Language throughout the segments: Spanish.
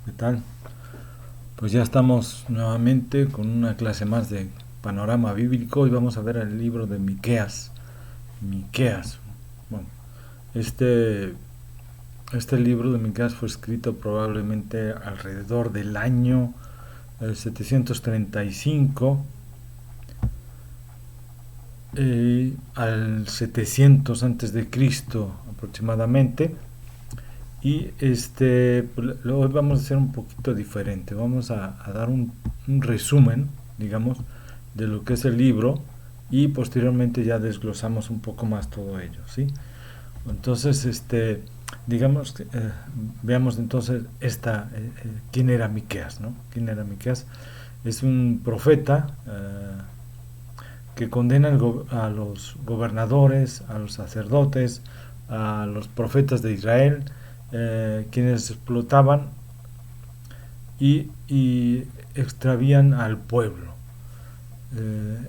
¿Qué tal? Pues ya estamos nuevamente con una clase más de panorama bíblico y vamos a ver el libro de Miqueas. Miqueas. Bueno, este, este libro de Miqueas fue escrito probablemente alrededor del año 735 al 700 antes de Cristo aproximadamente. Y hoy vamos a hacer un poquito diferente. Vamos a dar un resumen, digamos, de lo que es el libro y posteriormente ya desglosamos un poco más todo ello, ¿sí? Entonces, digamos, veamos entonces quién era Miqueas, ¿no? ¿Quién era Miqueas? Es un profeta que condena a los gobernadores, a los sacerdotes, a los profetas de Israel, quienes explotaban y extravían al pueblo.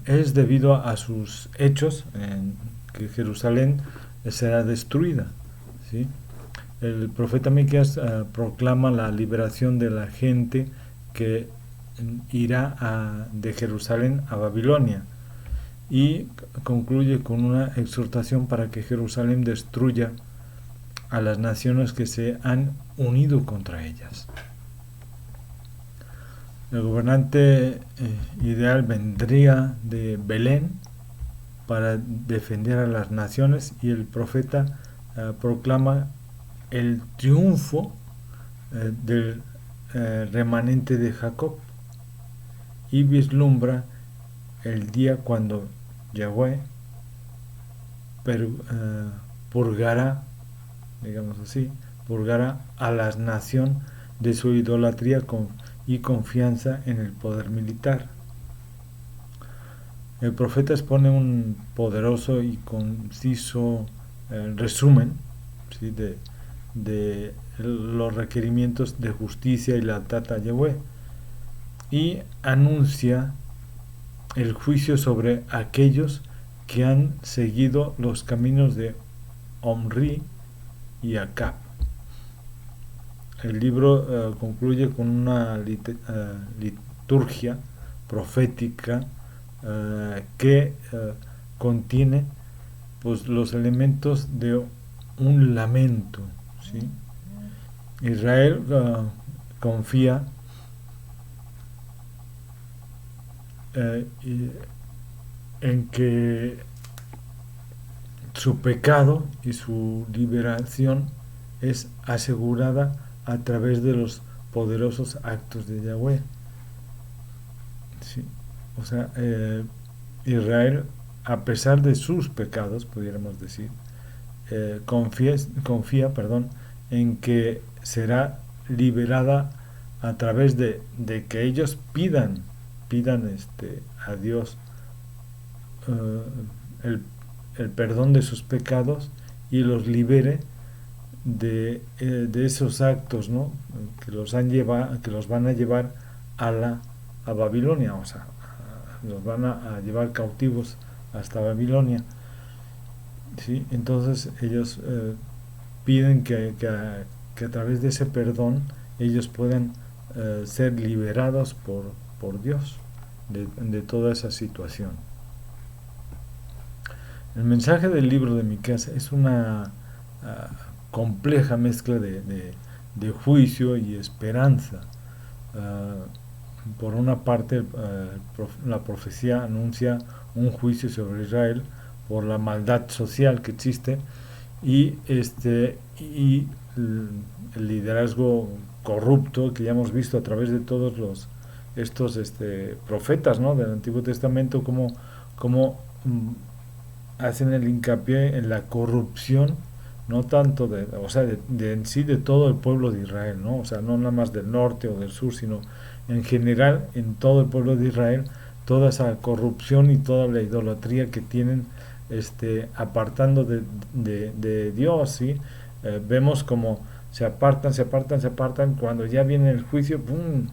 Es debido a sus hechos en que Jerusalén será destruida. ¿Sí? El profeta Miqueas proclama la liberación de la gente que irá de Jerusalén a Babilonia y concluye con una exhortación para que Jerusalén destruya a las naciones que se han unido contra ellas. El gobernante ideal vendría de Belén para defender a las naciones y el profeta proclama el triunfo del remanente de Jacob y vislumbra el día cuando Yahweh purgará, digamos así, purgará a la nación de su idolatría y confianza en el poder militar. El profeta expone un poderoso y conciso resumen, ¿sí?, de los requerimientos de justicia y lealtad a Yahweh y anuncia el juicio sobre aquellos que han seguido los caminos de Omri y Acab. El libro concluye con una liturgia profética que contiene pues los elementos de un lamento, ¿sí? Israel confía en que su pecado y su liberación es asegurada a través de los poderosos actos de Yahweh. ¿Sí? O sea, Israel, a pesar de sus pecados, pudiéramos decir, confía en que será liberada a través de que ellos pidan a Dios uh, el, el perdón de sus pecados y los libere de esos actos, ¿no?, que los van a llevar a Babilonia, o sea, los van a llevar cautivos hasta Babilonia. ¿Sí? Entonces ellos piden que a través de ese perdón ellos puedan ser liberados por Dios de toda esa situación. El mensaje del libro de Miqueas es una compleja mezcla de juicio y esperanza. Por una parte, la profecía anuncia un juicio sobre Israel por la maldad social que existe y el liderazgo corrupto que ya hemos visto a través de todos estos profetas, ¿no?, del Antiguo Testamento, como hacen el hincapié en la corrupción, no tanto o sea, en sí de todo el pueblo de Israel, ¿no? O sea, no nada más del norte o del sur, sino en general en todo el pueblo de Israel, toda esa corrupción y toda la idolatría que tienen, apartando de Dios, ¿sí? Vemos como se apartan, cuando ya viene el juicio, ¡pum!,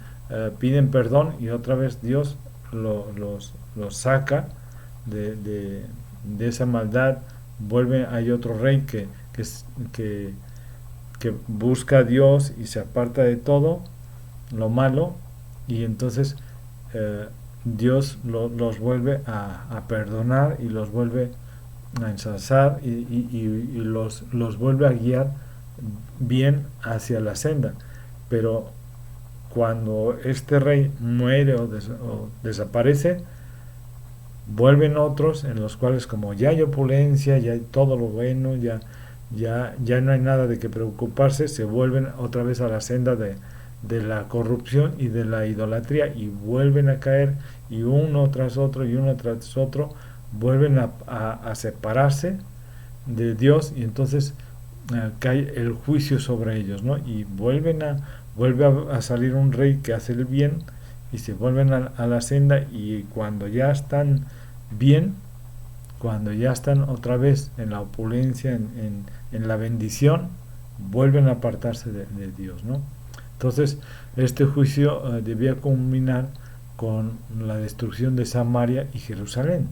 piden perdón y otra vez Dios los saca de esa maldad. Hay otro rey que busca a Dios y se aparta de todo, lo malo, y entonces Dios los vuelve a perdonar y los vuelve a ensalzar y los vuelve a guiar bien hacia la senda. Pero cuando este rey muere o desaparece, vuelven otros en los cuales, como ya hay opulencia, ya hay todo lo bueno, ya no hay nada de qué preocuparse, se vuelven otra vez a la senda de la corrupción y de la idolatría, y vuelven a caer, y uno tras otro y uno tras otro vuelven a separarse de Dios, y entonces cae el juicio sobre ellos, ¿no? Y vuelve a salir un rey que hace el bien, y se vuelven a la senda, y cuando ya están bien, cuando ya están otra vez en la opulencia, en la bendición, vuelven a apartarse de Dios, ¿no? Entonces, este juicio debía culminar con la destrucción de Samaria y Jerusalén.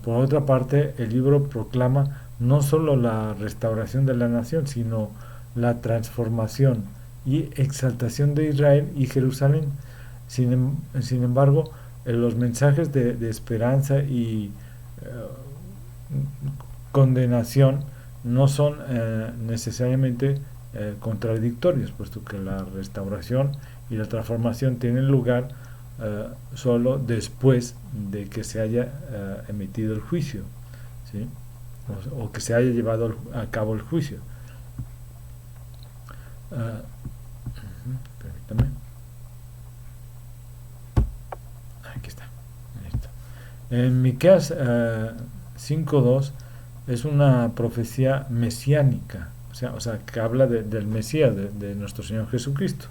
Por otra parte, el libro proclama no solo la restauración de la nación, sino la transformación y exaltación de Israel y Jerusalén. Sin embargo, los mensajes de esperanza y condenación no son necesariamente contradictorios, puesto que la restauración y la transformación tienen lugar solo después de que se haya emitido el juicio, ¿sí? O que se haya llevado a cabo el juicio. Permítame. Aquí está. Listo. En Miqueas 5:2 es una profecía mesiánica, o sea que habla del Mesías, de nuestro Señor Jesucristo,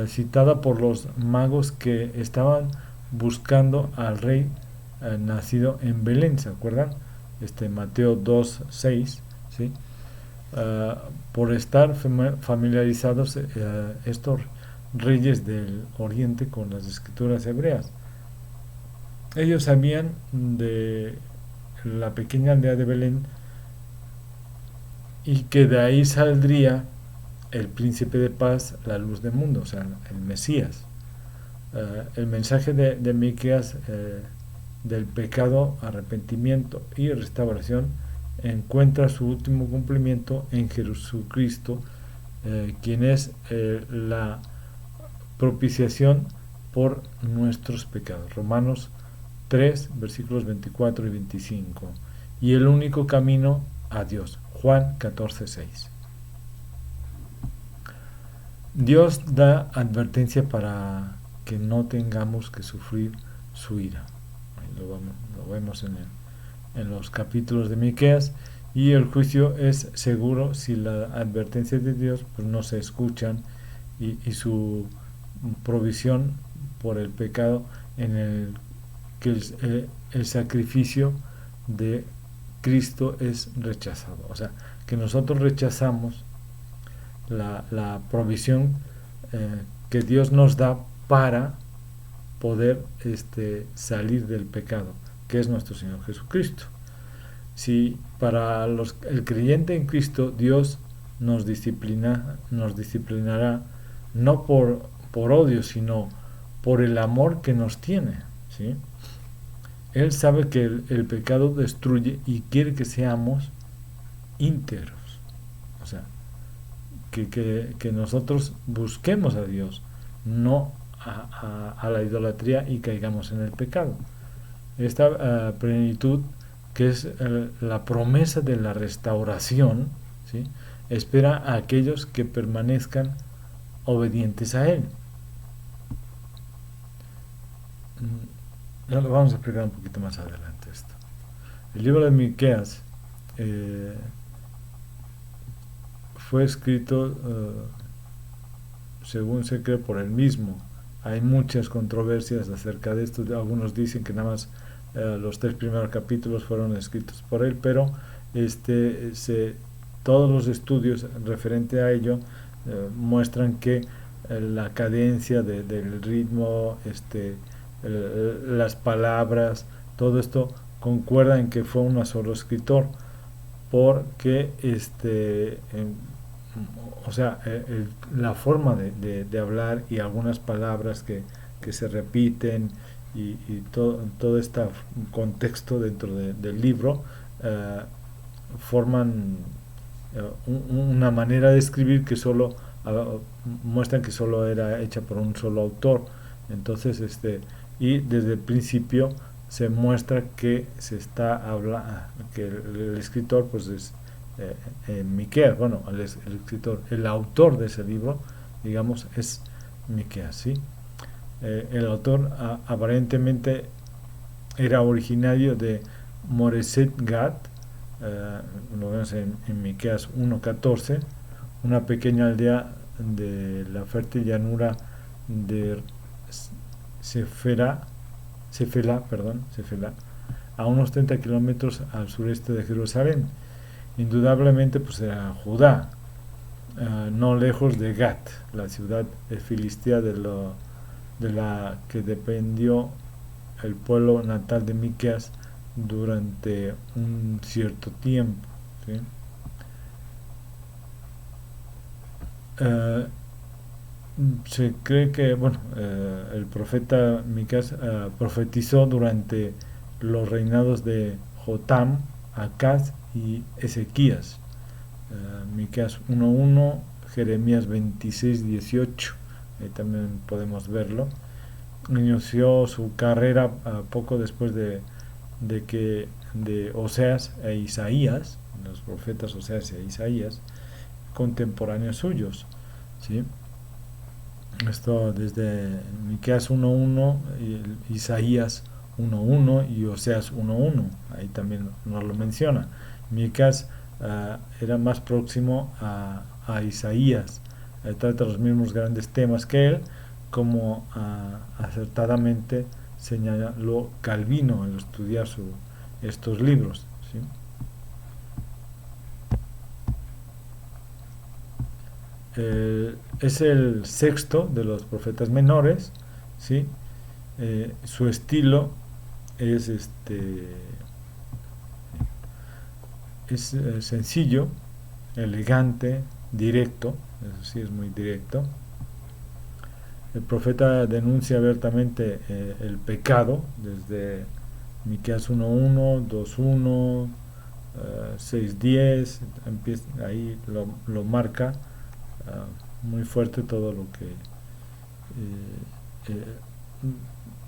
citada por los magos que estaban buscando al rey nacido en Belén, ¿se acuerdan? Mateo 2:6, ¿sí? Por estar familiarizados estos reyes del oriente con las escrituras hebreas. Ellos sabían de la pequeña aldea de Belén, y que de ahí saldría el príncipe de paz, la luz del mundo, o sea, el Mesías. El mensaje de Miqueas del pecado, arrepentimiento y restauración encuentra su último cumplimiento en Jesucristo, quien es la propiciación por nuestros pecados. Romanos 3, versículos 24 y 25. Y el único camino a Dios. Juan 14:6. Dios da advertencia para que no tengamos que sufrir su ira. Lo vemos en los capítulos de Miqueas. Y el juicio es seguro si la advertencia de Dios pues no se escuchan, y su provisión por el pecado, en el que el sacrificio de Cristo es rechazado. O sea, que nosotros rechazamos la provisión que Dios nos da para poder salir del pecado, que es nuestro Señor Jesucristo. Si para el creyente en Cristo, Dios nos disciplinará no por odio, sino por el amor que nos tiene, ¿sí? Él sabe que el pecado destruye y quiere que seamos íntegros. O sea, que nosotros busquemos a Dios, no a la idolatría, y caigamos en el pecado. Esta plenitud, que es la promesa de la restauración, ¿sí?, espera a aquellos que permanezcan obedientes a Él. Ya lo vamos a explicar un poquito más adelante esto. El libro de Miqueas fue escrito, según se cree, por él mismo. Hay muchas controversias acerca de esto. Algunos dicen que nada más los 3 primeros capítulos fueron escritos por él, pero todos los estudios referente a ello muestran que la cadencia del ritmo, las palabras, todo esto concuerda en que fue un solo escritor, porque o sea, la forma de hablar y algunas palabras que se repiten y todo este contexto dentro del libro eh, forman una manera de escribir que solo muestran que solo era hecha por un solo autor. Entonces, y desde el principio se muestra que se está hablando, que el escritor pues es Miqueas, bueno, el escritor, el autor de ese libro, digamos, es Miqueas, ¿sí? El autor aparentemente era originario de Moreset Gat, lo vemos en Miqueas 1:14, una pequeña aldea de la fértil llanura de Cefela, Cefela, a unos 30 kilómetros al sureste de Jerusalén. Indudablemente pues era Judá, no lejos de Gat, la ciudad filistea de la que dependió el pueblo natal de Miqueas durante un cierto tiempo, ¿sí? Eh, Se cree que bueno, el profeta Miqueas profetizó durante los reinados de Jotam, Acaz y Ezequías. Miqueas 1:1, Jeremías 26:18, ahí también podemos verlo. Inició su carrera poco después de Oseas e Isaías, los profetas Oseas e Isaías, contemporáneos suyos, ¿sí? Esto desde Miqueas 1:1, Isaías 1:1 y Oseas 1:1, ahí también nos lo menciona. Miqueas era más próximo a Isaías, trata los mismos grandes temas que él, como acertadamente señaló Calvino al estudiar estos libros, ¿sí? Es el sexto de los profetas menores, ¿sí? Su estilo es sencillo, elegante, directo, eso sí es muy directo. El profeta denuncia abiertamente el pecado desde Miqueas 1:1, 2:1, 6:10, ahí lo marca muy fuerte todo lo que eh,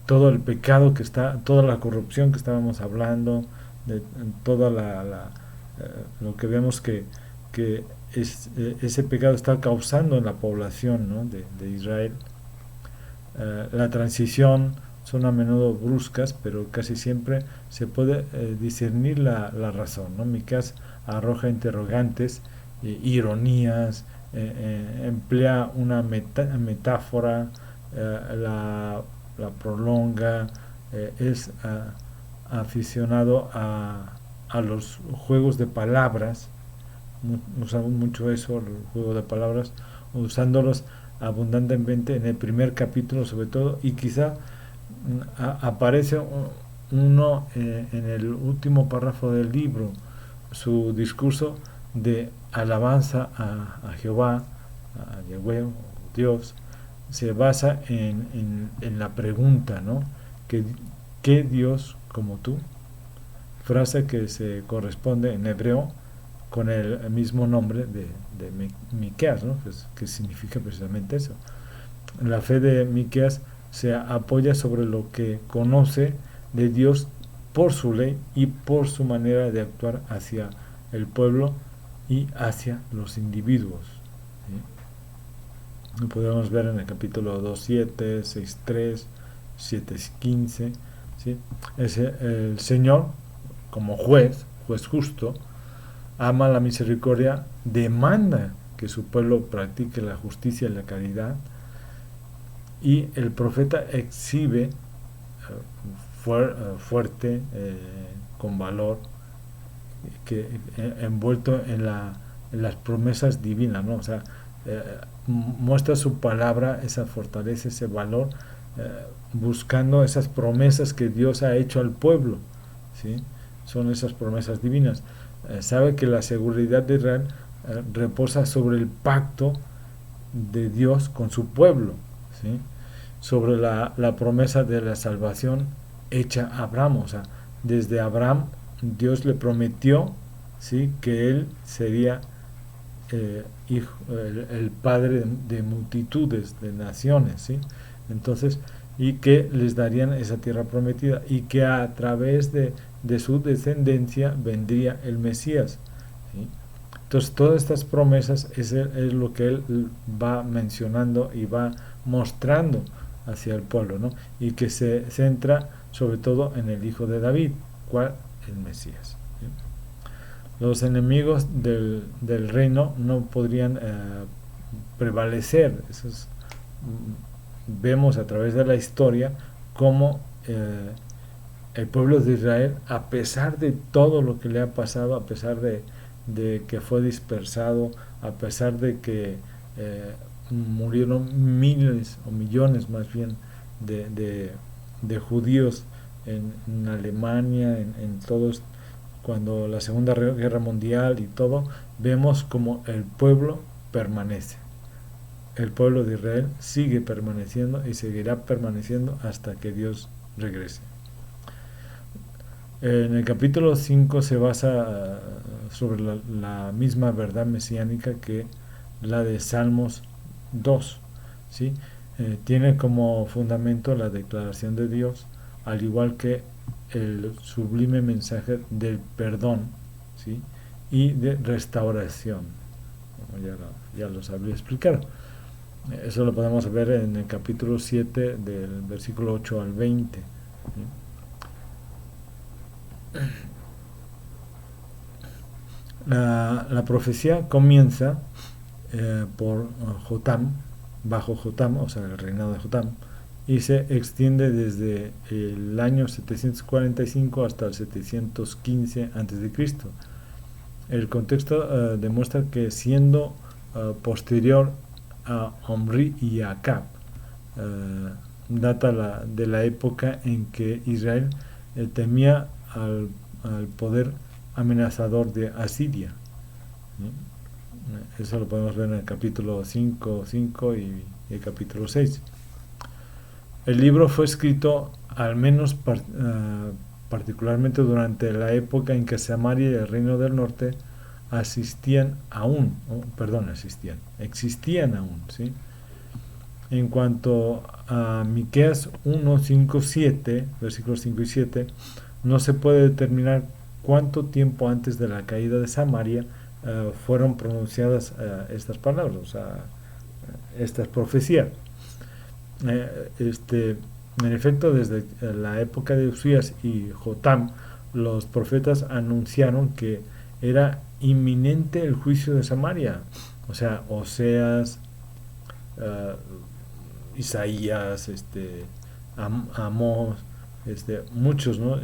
todo el pecado que está, toda la corrupción que estábamos hablando, de toda lo que vemos que ese pecado está causando en la población, ¿no? de Israel. La transición son a menudo bruscas, pero casi siempre se puede discernir la razón, ¿no? Miqueas arroja interrogantes, ironías, emplea una metáfora, la prolonga, es aficionado a los juegos de palabras, usamos mucho eso, los juegos de palabras, usándolos abundantemente en el primer capítulo sobre todo, y quizá aparece uno en el último párrafo del libro, su discurso de alabanza a Jehová, a Yahweh, Dios, se basa en la pregunta, ¿no? ¿Qué Dios como tú? Frase que se corresponde en hebreo con el mismo nombre de Miqueas, ¿no? que significa precisamente eso. La fe de Miqueas se apoya sobre lo que conoce de Dios por su ley y por su manera de actuar hacia el pueblo y hacia los individuos, ¿sí? Lo podemos ver en el capítulo 2:7, 6:3, 7:15, ¿sí? El Señor, como juez justo, ama la misericordia, demanda que su pueblo practique la justicia y la caridad, y el profeta exhibe fuerte, con valor, que envuelto en las promesas divinas, ¿no? O sea, muestra su palabra, esa fortaleza, ese valor, buscando esas promesas que Dios ha hecho al pueblo, ¿sí? Son esas promesas divinas. Sabe que la seguridad de Israel reposa sobre el pacto de Dios con su pueblo, ¿sí? Sobre la promesa de la salvación hecha a Abraham. O sea, desde Abraham Dios le prometió, ¿sí?, que él sería el padre de multitudes, de naciones, ¿sí? Entonces, y que les darían esa tierra prometida y que a través de su descendencia vendría el Mesías, ¿sí? Entonces, todas estas promesas es lo que él va mencionando y va mostrando hacia el pueblo, ¿no? Y que se centra sobre todo en el hijo de David, ¿cuál? El Mesías, ¿sí? Los enemigos del reino no podrían prevalecer. Vemos a través de la historia cómo el pueblo de Israel, a pesar de todo lo que le ha pasado, a pesar de que fue dispersado, a pesar de que murieron miles o millones más bien de judíos en Alemania, en todos, cuando la Segunda Guerra Mundial y todo, vemos como el pueblo permanece. El pueblo de Israel sigue permaneciendo y seguirá permaneciendo hasta que Dios regrese. En el capítulo 5 se basa sobre la misma verdad mesiánica que la de Salmos 2, ¿sí? Tiene como fundamento la declaración de Dios, al igual que el sublime mensaje del perdón, ¿sí?, y de restauración, como ya lo sabría explicar. Eso lo podemos ver en el capítulo 7 del versículo 8 al 20, ¿sí? La profecía comienza por Jotam, bajo Jotam, o sea, el reinado de Jotam, y se extiende desde el año 745 hasta el 715 a.C. El contexto demuestra que siendo posterior a Omri y a Acab, data de la época en que Israel temía al poder amenazador de Asiria, ¿sí? Eso lo podemos ver en el capítulo 5 y el capítulo 6. El libro fue escrito al menos particularmente durante la época en que Samaria y el reino del norte existían aún, ¿sí? En cuanto a Miqueas 1, 5, 7, versículos 5 y 7, no se puede determinar cuánto tiempo antes de la caída de Samaria fueron pronunciadas estas palabras, o sea, estas profecías. En efecto, desde la época de Usías y Jotam, los profetas anunciaron que era inminente el juicio de Samaria. O sea, Oseas, Isaías, Amós, muchos, ¿no?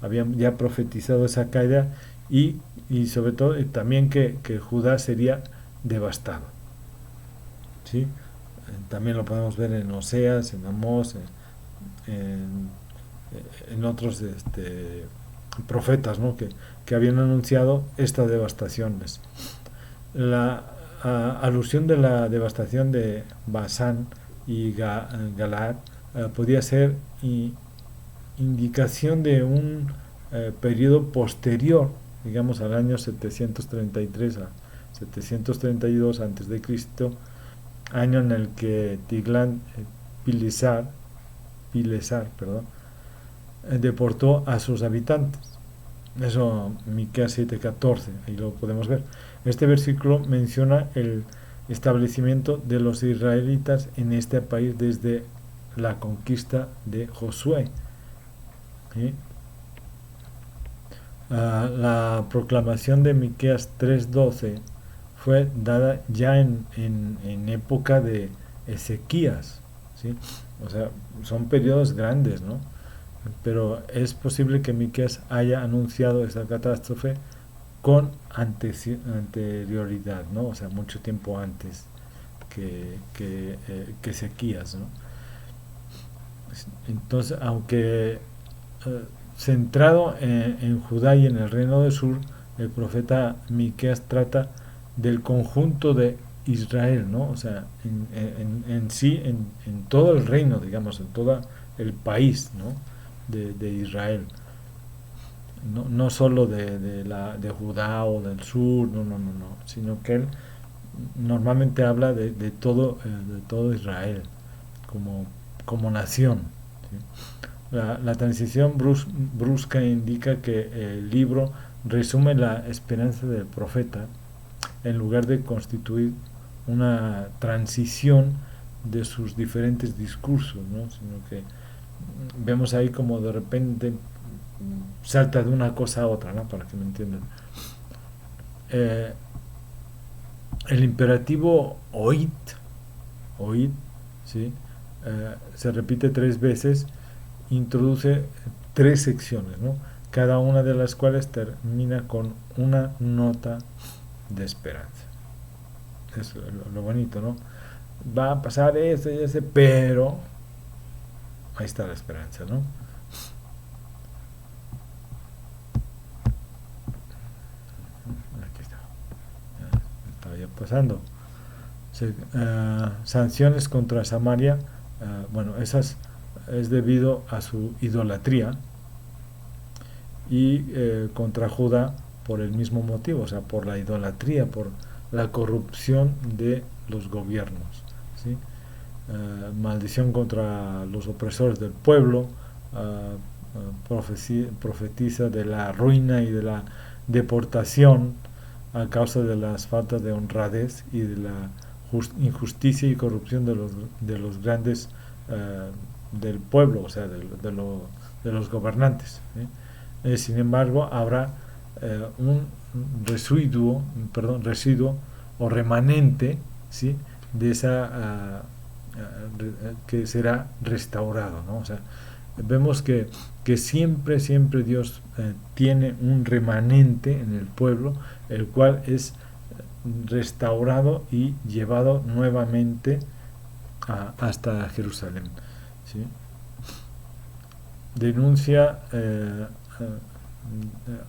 Habían ya profetizado esa caída y sobre todo también que Judá sería devastado, ¿sí? También lo podemos ver en Oseas, en Amós, en otros profetas, ¿no?, que habían anunciado estas devastaciones. La alusión de la devastación de Basán y Galaad podía ser indicación de un periodo posterior, digamos, al año 733 a 732 a.C., año en el que Tiglat-Pileser deportó a sus habitantes. Eso, Miqueas 7:14, ahí lo podemos ver. Este versículo menciona el establecimiento de los israelitas en este país desde la conquista de Josué, ¿sí? La proclamación de Miqueas 3:12 fue dada ya en época de Ezequías, ¿sí? O sea, son periodos grandes, ¿no? Pero es posible que Miqueas haya anunciado esta catástrofe con anterioridad, ¿no? O sea, mucho tiempo antes que Ezequías, ¿no? Entonces, aunque centrado en Judá y en el reino del sur, el profeta Miqueas trata del conjunto de Israel, ¿no? O sea, en sí, en todo el reino, digamos, en todo el país, ¿no? De Israel. No, no solo de Judá o del sur, no, no, no, no, sino que él normalmente habla de todo Israel como, como nación. ¿Sí? La transición brusca indica que el libro resume la esperanza del profeta en lugar de constituir una transición de sus diferentes discursos, ¿no? Sino que vemos ahí como de repente salta de una cosa a otra, ¿no? Para que me entiendan. Eh, el imperativo oíd, ¿sí? Se repite 3 veces, introduce 3 secciones, ¿no? Cada una de las cuales termina con una nota de esperanza. Es lo bonito, ¿no? Va a pasar esto y ese, pero ahí está la esperanza, ¿no? Aquí está. Estaba ya pasando. Sanciones contra Samaria, bueno, esas es debido a su idolatría, y contra Judá por el mismo motivo, o sea, por la idolatría, por la corrupción de los gobiernos, ¿sí? Maldición contra los opresores del pueblo, profetiza de la ruina y de la deportación a causa de las faltas de honradez y de la injusticia y corrupción de los grandes del pueblo, o sea, de los gobernantes, ¿sí? Sin embargo, habrá un residuo o remanente, ¿sí? De esa que será restaurado, ¿no? O sea, vemos que siempre Dios tiene un remanente en el pueblo, el cual es restaurado y llevado nuevamente hasta Jerusalén, ¿sí? Denuncia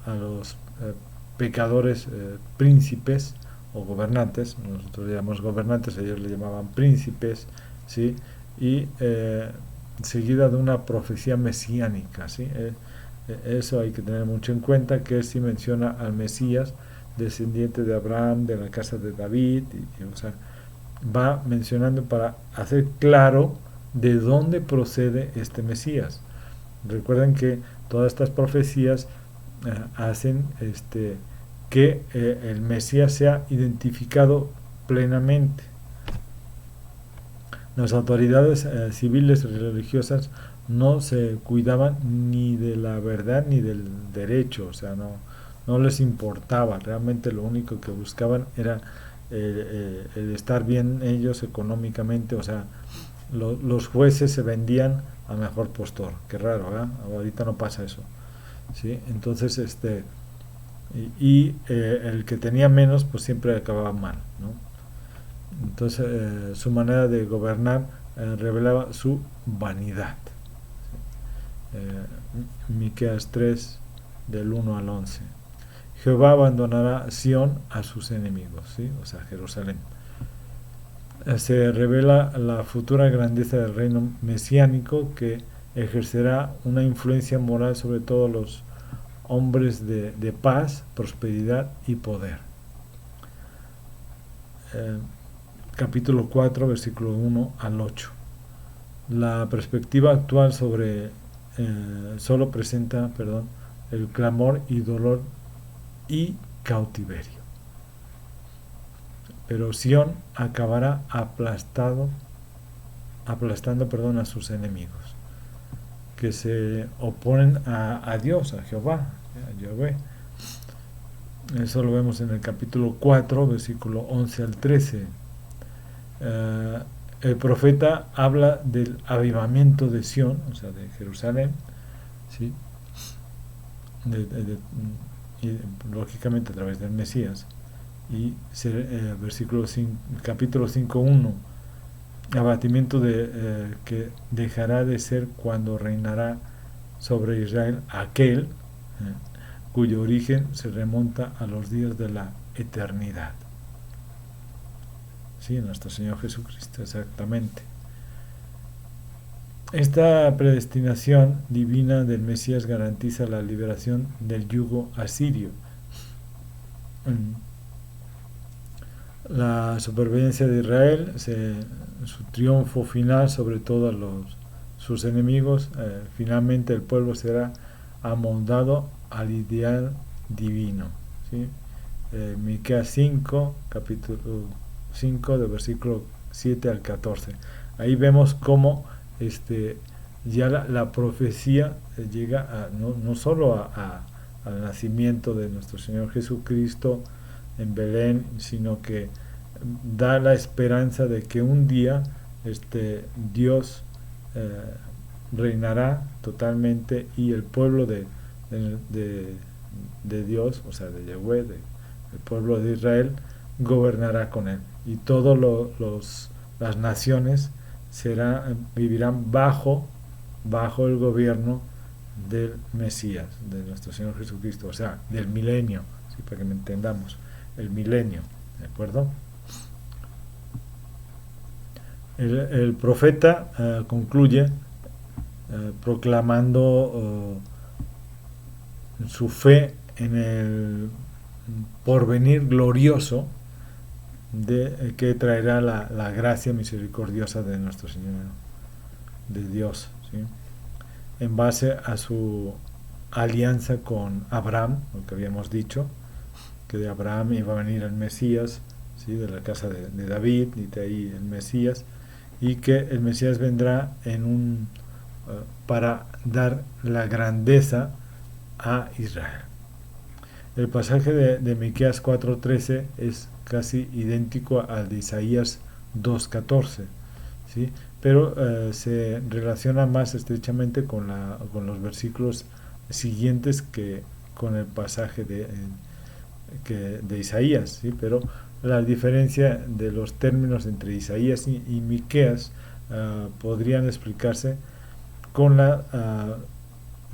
a los pecadores príncipes o gobernantes, nosotros le llamamos gobernantes, ellos le llamaban príncipes, ¿sí? Y seguida de una profecía mesiánica, ¿sí? Eso hay que tener mucho en cuenta, que si menciona al Mesías, descendiente de Abraham, de la casa de David, o sea, va mencionando para hacer claro de dónde procede este Mesías. Recuerden que todas estas profecías hacen que el Mesías sea identificado plenamente. Las autoridades civiles y religiosas no se cuidaban ni de la verdad ni del derecho, o sea, no les importaba, realmente lo único que buscaban era el estar bien ellos económicamente, o sea, los jueces se vendían a mejor postor, qué raro, ¿eh? Ahorita no pasa eso, ¿sí? Entonces, el que tenía menos, pues siempre acababa mal, ¿no? Entonces, su manera de gobernar revelaba su vanidad. Miqueas 3, del 1 al 11. Jehová abandonará Sión a sus enemigos, ¿sí? O sea, Jerusalén. Se revela la futura grandeza del reino mesiánico, que ejercerá una influencia moral sobre todos los hombres de paz, prosperidad y poder. Capítulo 4, versículo 1 al 8. La perspectiva actual solo presenta, el clamor y dolor y cautiverio. Pero Sión acabará aplastando, a sus enemigos, que se oponen a Dios, a Jehová, a Yahvé. Eso lo vemos en el capítulo 4, versículo 11 al 13. El profeta habla del avivamiento de Sión, o sea, de Jerusalén, ¿sí? Y lógicamente a través del Mesías. Y capítulo 5:1, abatimiento que dejará de ser cuando reinará sobre Israel aquel cuyo origen se remonta a los días de la eternidad. ¿sí? Nuestro Señor Jesucristo, exactamente. Esta predestinación divina del Mesías garantiza la liberación del yugo asirio, la supervivencia de Israel, su triunfo final sobre todos sus enemigos. Finalmente el pueblo será amoldado al ideal divino, ¿sí? Miqueas 5, capítulo 5, de versículo 7 al 14. Ahí vemos cómo ya la profecía llega no solo al nacimiento de nuestro Señor Jesucristo en Belén, sino que da la esperanza de que un día Dios reinará totalmente, y el pueblo de Dios, o sea, de Yahweh, el pueblo de Israel, gobernará con él, y todas las naciones vivirán bajo el gobierno del Mesías, de nuestro Señor Jesucristo, o sea, del milenio, ¿sí? Para que me entendamos, el milenio, ¿de acuerdo? El profeta concluye proclamando su fe en el porvenir glorioso que traerá la gracia misericordiosa de nuestro Señor, de Dios, ¿sí? En base a su alianza con Abraham, lo que habíamos dicho, que de Abraham iba a venir el Mesías, ¿sí? De la casa de David, y de ahí el Mesías, y que el Mesías vendrá para dar la grandeza a Israel. El pasaje de Miqueas 4:13 es casi idéntico al de Isaías 2:14, ¿sí? Pero se relaciona más estrechamente con los versículos siguientes que con el pasaje de Isaías, ¿sí? Pero la diferencia de los términos entre Isaías y Miqueas podrían explicarse con la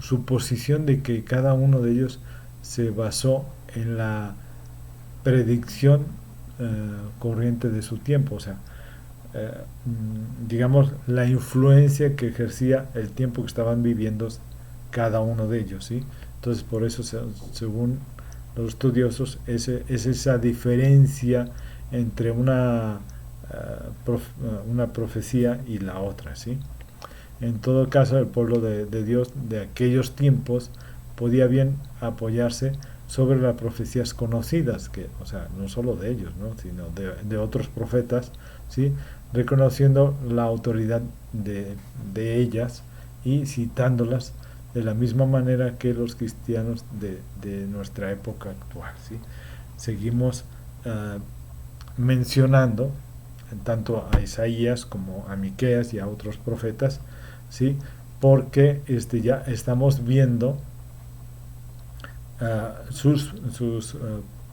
suposición de que cada uno de ellos se basó en la predicción corriente de su tiempo, o sea, digamos, la influencia que ejercía el tiempo que estaban viviendo cada uno de ellos, ¿sí? Entonces, por eso, según los estudiosos, es esa diferencia entre una profecía y la otra, ¿sí? En todo caso, el pueblo de Dios de aquellos tiempos podía bien apoyarse sobre las profecías conocidas, que, o sea, no solo de ellos, ¿no? Sino de otros profetas, ¿sí? Reconociendo la autoridad de ellas y citándolas de la misma manera que los cristianos de nuestra época actual, ¿sí? Seguimos mencionando tanto a Isaías como a Miqueas y a otros profetas, ¿sí? Porque ya estamos viendo sus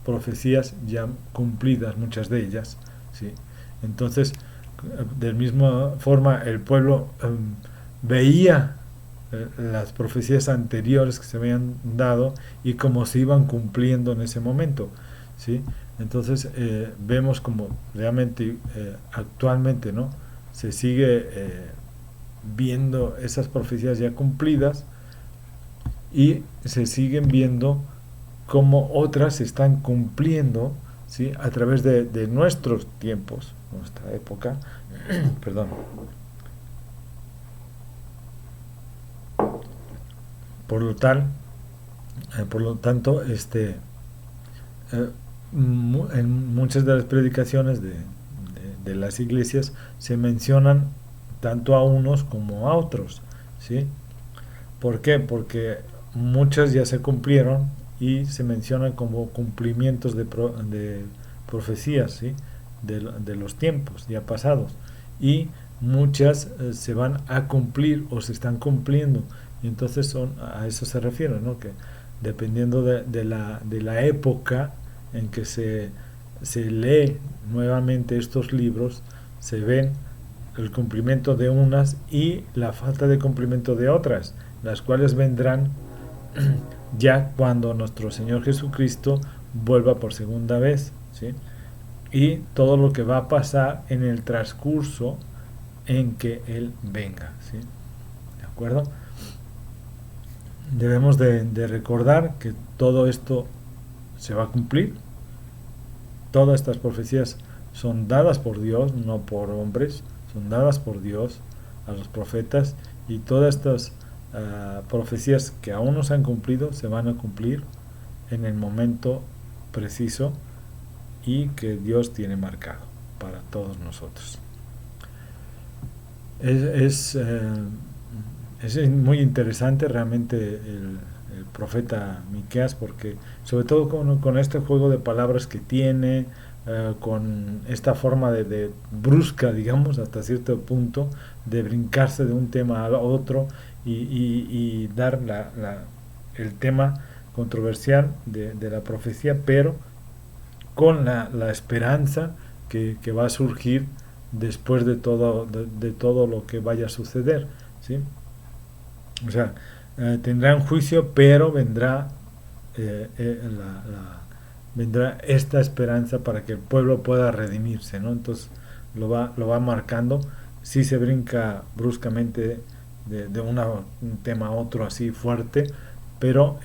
profecías ya cumplidas, muchas de ellas, ¿sí? Entonces, de misma forma, el pueblo veía las profecías anteriores que se habían dado y cómo se iban cumpliendo en ese momento, ¿sí? Entonces vemos como realmente actualmente, ¿no? Se sigue viendo esas profecías ya cumplidas, y se siguen viendo cómo otras se están cumpliendo, ¿sí? A través de nuestros tiempos, nuestra época. Perdón. Por lo tanto, en muchas de las predicaciones de las iglesias se mencionan tanto a unos como a otros, ¿sí? ¿Por qué? Porque muchas ya se cumplieron y se mencionan como cumplimientos de profecías, ¿sí? de los tiempos ya pasados, y muchas se van a cumplir o se están cumpliendo, y entonces a eso se refiere, ¿no? Que dependiendo de la época en que se lee nuevamente estos libros, se ven el cumplimiento de unas y la falta de cumplimiento de otras, las cuales vendrán ya cuando nuestro Señor Jesucristo vuelva por segunda vez, ¿sí? y todo lo que va a pasar en el transcurso en que Él venga, ¿sí? ¿De acuerdo? Debemos de recordar que todo esto se va a cumplir. Todas estas profecías son dadas por Dios, no por hombres, son dadas por Dios a los profetas, y todas estas profecías que aún no se han cumplido se van a cumplir en el momento preciso y que Dios tiene marcado para todos nosotros. Es, es muy interesante realmente el profeta Miqueas, porque sobre todo con este juego de palabras que tiene, con esta forma de brusca, digamos, hasta cierto punto, de brincarse de un tema al otro y dar el tema controversial de la profecía, pero con la esperanza que va a surgir después de todo lo que vaya a suceder, ¿sí? O sea, tendrán juicio, pero vendrá, vendrá esta esperanza para que el pueblo pueda redimirse, ¿no? Entonces lo va marcando. Si se brinca bruscamente de un tema a otro así fuerte, pero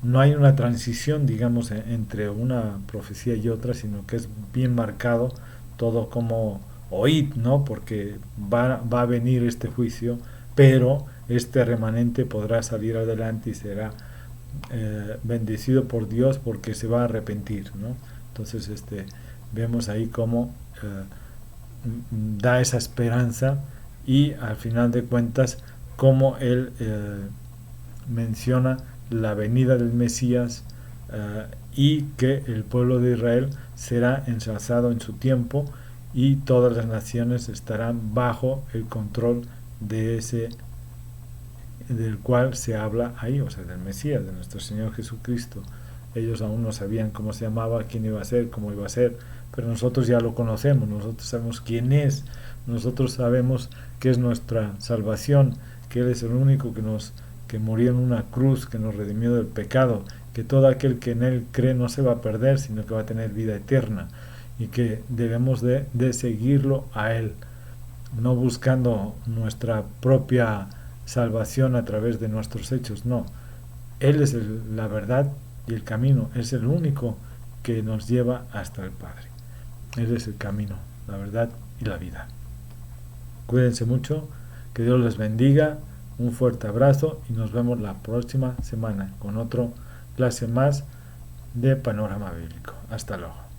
no hay una transición, digamos, entre una profecía y otra, sino que es bien marcado todo como oíd, ¿no? Porque va a venir este juicio, pero este remanente podrá salir adelante y será bendecido por Dios porque se va a arrepentir, ¿no? Entonces vemos ahí cómo da esa esperanza, y al final de cuentas cómo él menciona la venida del Mesías, y que el pueblo de Israel será ensalzado en su tiempo y todas las naciones estarán bajo el control de ese del cual se habla ahí, o sea, del Mesías, de nuestro Señor Jesucristo. Ellos aún no sabían cómo se llamaba, quién iba a ser, cómo iba a ser, pero nosotros ya lo conocemos, nosotros sabemos quién es, nosotros sabemos que es nuestra salvación, que Él es el único que murió en una cruz, que nos redimió del pecado, que todo aquel que en Él cree no se va a perder, sino que va a tener vida eterna, y que debemos de seguirlo a Él, no buscando nuestra propia salvación a través de nuestros hechos, no. Él es la verdad y el camino, es el único que nos lleva hasta el Padre. Él es el camino, la verdad y la vida. Cuídense mucho, que Dios les bendiga, un fuerte abrazo y nos vemos la próxima semana con otra clase más de Panorama Bíblico. Hasta luego.